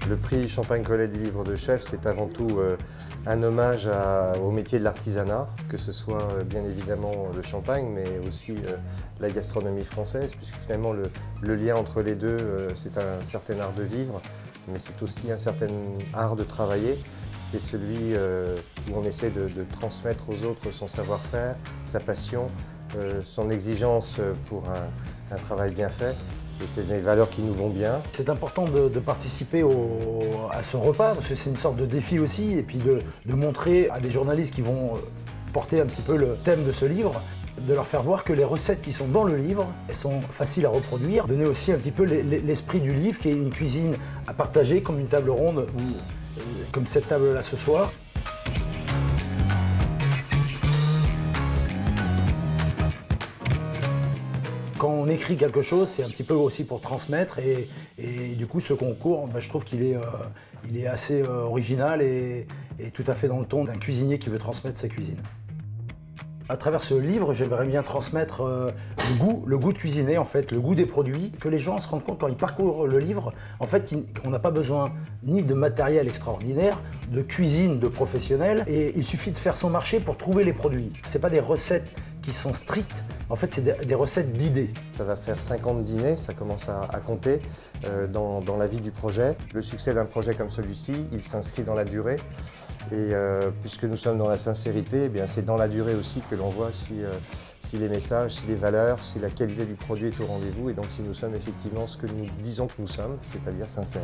Le prix Champagne-Collet du livre de chef, c'est avant tout un hommage au métier de l'artisanat, que ce soit bien évidemment le champagne, mais aussi la gastronomie française, puisque finalement le lien entre les deux, c'est un certain art de vivre, mais c'est aussi un certain art de travailler. C'est celui où on essaie de transmettre aux autres son savoir-faire, sa passion, son exigence pour un travail bien fait. Et c'est des valeurs qui nous vont bien. C'est important de participer à ce repas, parce que c'est une sorte de défi aussi, et puis de montrer à des journalistes qui vont porter un petit peu le thème de ce livre, de leur faire voir que les recettes qui sont dans le livre, elles sont faciles à reproduire. Donner aussi un petit peu l'esprit du livre, qui est une cuisine à partager, comme une table ronde, comme cette table-là ce soir. Quand on écrit quelque chose, c'est un petit peu aussi pour transmettre et du coup ce concours, je trouve qu'il est assez original et tout à fait dans le ton d'un cuisinier qui veut transmettre sa cuisine. À travers ce livre, j'aimerais bien transmettre le goût de cuisiner, en fait, le goût des produits, que les gens se rendent compte quand ils parcourent le livre, en fait, qu'on n'a pas besoin ni de matériel extraordinaire, de cuisine de professionnels, et il suffit de faire son marché pour trouver les produits. Ce n'est pas des recettes qui sont strictes, en fait, c'est des recettes d'idées. Ça va faire 50 dîners, ça commence à compter dans la vie du projet. Le succès d'un projet comme celui-ci, il s'inscrit dans la durée. Et puisque nous sommes dans la sincérité, eh c'est dans la durée aussi que l'on voit si les messages, si les valeurs, si la qualité du produit est au rendez-vous et donc si nous sommes effectivement ce que nous disons que nous sommes, c'est-à-dire sincères.